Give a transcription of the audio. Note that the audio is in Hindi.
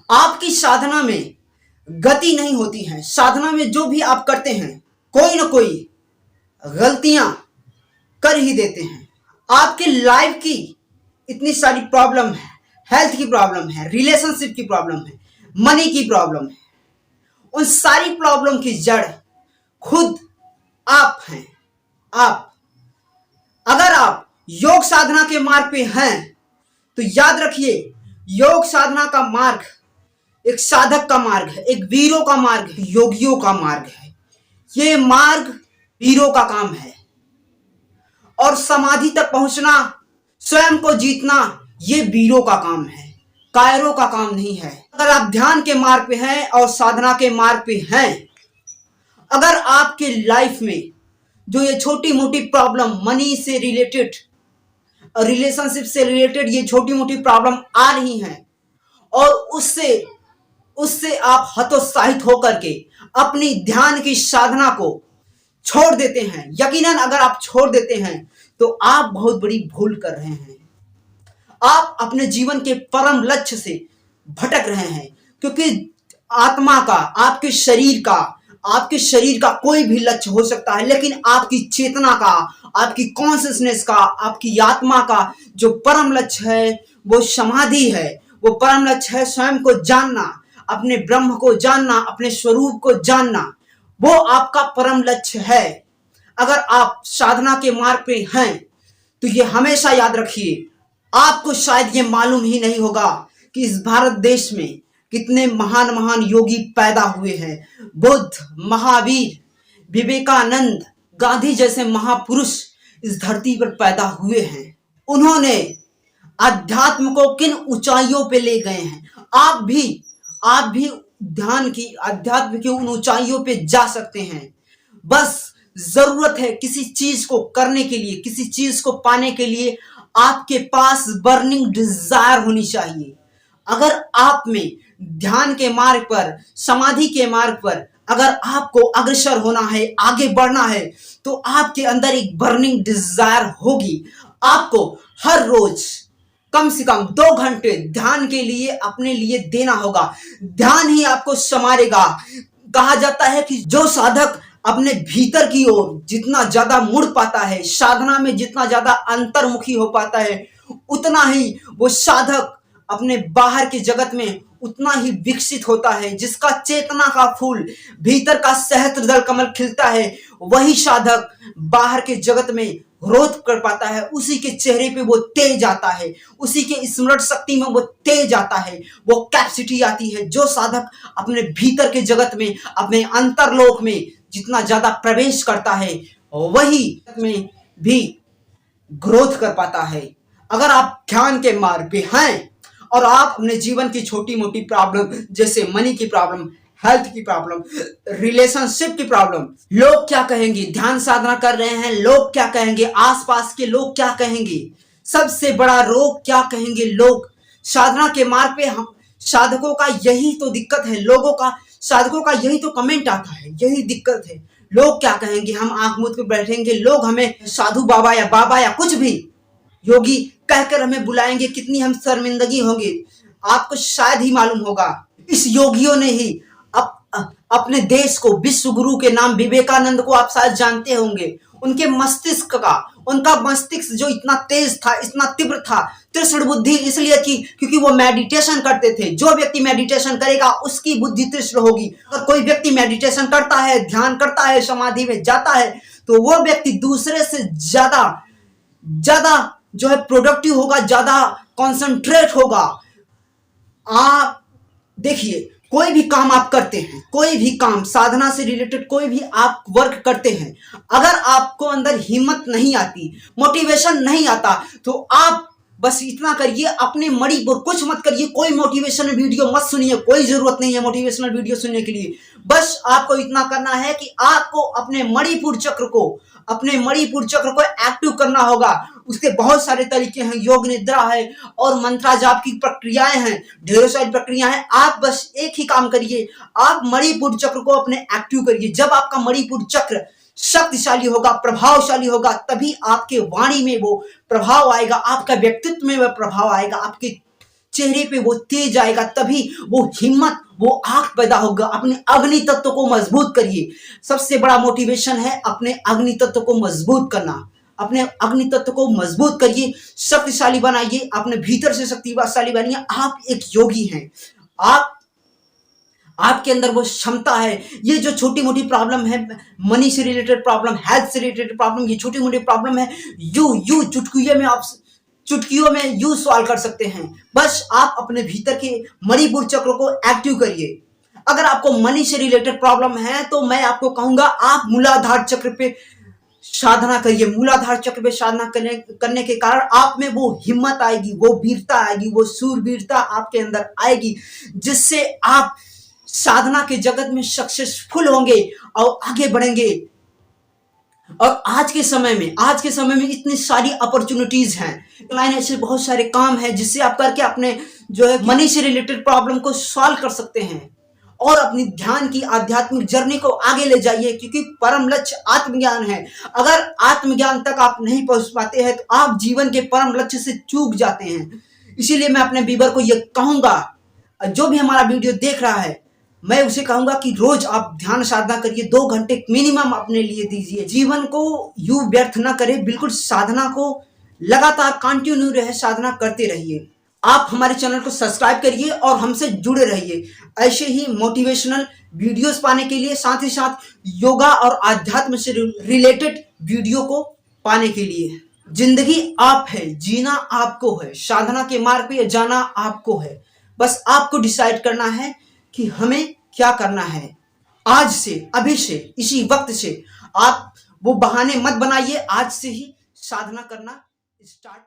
आपकी साधना में गति नहीं होती है। साधना में जो भी आप करते हैं कोई ना कोई गलतियां कर ही देते हैं। आपके लाइफ की इतनी सारी प्रॉब्लम है, हेल्थ की प्रॉब्लम है, रिलेशनशिप की प्रॉब्लम है, मनी की प्रॉब्लम है। उन सारी प्रॉब्लम की जड़ खुद आप हैं। आप अगर आप योग साधना के मार्ग पे हैं तो याद रखिए, योग साधना का मार्ग एक साधक का मार्ग है, एक वीरों का मार्ग है, योगियों का मार्ग है। ये मार्ग वीरों का काम है और समाधि तक पहुंचना, स्वयं को जीतना, ये वीरों का काम है, कायरों का काम नहीं है। अगर आप ध्यान के मार्ग पे हैं और साधना के मार्ग पे हैं, अगर आपके लाइफ में जो ये छोटी मोटी प्रॉब्लम, मनी से रिलेटेड, रिलेशनशिप से रिलेटेड ये छोटी मोटी प्रॉब्लम आ रही हैं और उससे उससे आप हतोत्साहित होकर के अपनी ध्यान की साधना को छोड़ देते हैं, यकीनन अगर आप छोड़ देते हैं तो आप बहुत बड़ी भूल कर रहे हैं। आप अपने जीवन के परम लक्ष्य से भटक रहे हैं, क्योंकि आत्मा का, आपके शरीर का कोई भी लक्ष्य हो सकता है, लेकिन आपकी चेतना का, आपकी कॉन्शियसनेस का, आपकी आत्मा का जो परम लक्ष्य है वो समाधि है। वो परम लक्ष्य है स्वयं को जानना, अपने ब्रह्म को जानना, अपने स्वरूप को जानना। वो आपका परम लक्ष्य है। अगर आप साधना के मार्ग पे हैं तो ये हमेशा याद रखिए, आपको शायद ये मालूम ही नहीं होगा कि इस भारत देश में कितने महान महान योगी पैदा हुए हैं। बुद्ध, महावीर, विवेकानंद, गांधी जैसे महापुरुष इस धरती पर पैदा हुए हैं। उन्होंने अध्यात्म को किन ऊंचाइयों पे ले गए हैं। आप भी ध्यान की, अध्यात्म की उन ऊंचाइयों पे जा सकते हैं। बस जरूरत है किसी चीज को करने के लिए, किसी चीज को पाने के लिए आपके पास बर्निंग डिजायर होनी चाहिए। अगर आप में ध्यान के मार्ग पर, समाधि के मार्ग पर अगर आपको अग्रसर होना है, आगे बढ़ना है, तो आपके अंदर एक बर्निंग डिजायर होगी। आपको हर रोज कम से कम 2 घंटे ध्यान के लिए अपने लिए देना होगा। ध्यान ही आपको संवारेगा। कहा जाता है कि जो साधक अपने भीतर की ओर जितना ज्यादा मुड़ पाता है, साधना में जितना ज्यादा अंतर्मुखी हो पाता है, उतना ही वो साधक अपने बाहर के जगत में उतना ही विकसित होता है। जिसका चेतना का फूल, भीतर का सहस्त्र कमल खिलता है, वही साधक बाहर के जगत में ग्रोथ कर पाता है। उसी के चेहरे पे वो तेज आता है, उसी के स्मरण शक्ति में वो तेज आता है, वो कैपेसिटी आती है। जो साधक अपने भीतर के जगत में, अपने अंतरलोक में जितना ज्यादा प्रवेश करता है, वही में भी ग्रोथ कर पाता है। अगर आप ध्यान के मार्ग पे हैं और आप अपने जीवन की छोटी मोटी प्रॉब्लम, जैसे मनी की प्रॉब्लम, हेल्थ की प्रॉब्लम, रिलेशनशिप की प्रॉब्लम, लोग क्या कहेंगे, ध्यान साधना कर रहे हैं, लोग क्या कहेंगे, आसपास के लोग क्या कहेंगे, सबसे बड़ा रोग क्या कहेंगे लोग। साधना के मार्ग पे हम साधकों का यही तो दिक्कत है, साधकों का यही तो कमेंट आता है, यही दिक्कत है। लोग क्या कहेंगे, हम आंख मूंद के बैठेंगे, लोग हमें साधु बाबा या कुछ भी योगी कहकर हमें बुलाएंगे, कितनी हम शर्मिंदगी होंगे। आपको शायद ही मालूम होगा, इस योगियों ने ही अपने देश को, विश्व गुरु के नाम विवेकानंद को आप शायद जानते होंगे, उनके मस्तिष्क का, उनका मस्तिष्क जो इतना तेज था, इतना तीव्र था, तीक्ष्ण बुद्धि इसलिए कि क्योंकि वो मेडिटेशन करते थे। जो व्यक्ति मेडिटेशन करेगा उसकी बुद्धि तीक्ष्ण होगी। अगर कोई व्यक्ति मेडिटेशन करता है, ध्यान करता है, समाधि में जाता है, तो वो व्यक्ति दूसरे से ज्यादा जो है प्रोडक्टिव होगा, ज्यादा कॉन्सेंट्रेट होगा। आप देखिए, कोई भी काम आप करते हैं, कोई भी काम साधना से रिलेटेड कोई भी आप वर्क करते हैं, अगर आपको अंदर हिम्मत नहीं आती, मोटिवेशन नहीं आता, तो आप बस इतना करिए, अपने मणि पर कुछ मत करिए, कोई मोटिवेशनल वीडियो मत सुनिए, कोई जरूरत नहीं है मोटिवेशनल वीडियो सुनने के लिए। बस आपको इतना करना है कि आपको अपने मणिपुर चक्र को एक्टिव करना होगा। उसके बहुत सारे तरीके हैं, योग निद्रा है और मंत्रा जाप की प्रक्रियाएं हैं, ढेरों सारी प्रक्रिया हैं। आप बस एक ही काम करिए, आप मणिपुर चक्र को अपने एक्टिव करिए। जब आपका मणिपुर चक्र शक्तिशाली होगा, प्रभावशाली होगा, तभी आपके वाणी में वो प्रभाव आएगा, आपका व्यक्तित्व में वह प्रभाव आएगा, आपके चेहरे पे वो तेज आएगा, तभी वो हिम्मत, वो आग पैदा होगा। अपने अग्नि तत्व को मजबूत करिए। सबसे बड़ा मोटिवेशन है अपने अग्नि तत्व को मजबूत करना। अपने अग्नि तत्व को मजबूत करिए, शक्तिशाली बनाइए, अपने भीतर से शक्तिशाली बनिए। आप एक योगी हैं। आप आपके अंदर वो क्षमता है। ये जो छोटी मोटी प्रॉब्लम है, मनी से रिलेटेड प्रॉब्लम, हेल्थ से रिलेटेड प्रॉब्लम, ये छोटी मोटी प्रॉब्लम है, यू चुटकियों में यू सॉल्व कर सकते हैं। बस आप अपने भीतर के मणिपुर चक्र को एक्टिव करिए। अगर आपको मनी से रिलेटेड प्रॉब्लम है तो मैं आपको कहूंगा आप मूलाधार चक्र पे साधना करिए। मूलाधार चक्र पे साधना करने के कारण आप में वो हिम्मत आएगी, वो वीरता आएगी, वो सूरवीरता आपके अंदर आएगी, जिससे आप साधना के जगत में सक्सेसफुल होंगे और आगे बढ़ेंगे। और आज के समय में इतनी सारी अपॉर्चुनिटीज हैं, ऑनलाइन ऐसे बहुत सारे काम हैं जिससे आप करके अपने जो है मनी से रिलेटेड प्रॉब्लम को सॉल्व कर सकते हैं और अपनी ध्यान की आध्यात्मिक जर्नी को आगे ले जाइए, क्योंकि परम लक्ष्य आत्मज्ञान है। अगर आत्मज्ञान तक आप नहीं पहुंच पाते हैं तो आप जीवन के परम लक्ष्य से चूक जाते हैं। इसीलिए मैं अपने व्यूअर को यह कहूंगा, जो भी हमारा वीडियो देख रहा है, मैं उसे कहूंगा कि रोज आप ध्यान साधना करिए, 2 घंटे मिनिमम अपने लिए दीजिए। जीवन को यूं व्यर्थ ना करें, बिल्कुल साधना को लगातार कंटिन्यू रहे, साधना करते रहिए। आप हमारे चैनल को सब्सक्राइब करिए और हमसे जुड़े रहिए ऐसे ही मोटिवेशनल वीडियोस पाने के लिए, साथ ही साथ योगा और आध्यात्म से रिलेटेड वीडियो को पाने के लिए। जिंदगी आप है, जीना आपको है, साधना के मार्ग पे जाना आपको है। बस आपको डिसाइड करना है कि हमें क्या करना है। आज से, अभी से, इसी वक्त से आप वो बहाने मत बनाइए, आज से ही साधना करना स्टार्ट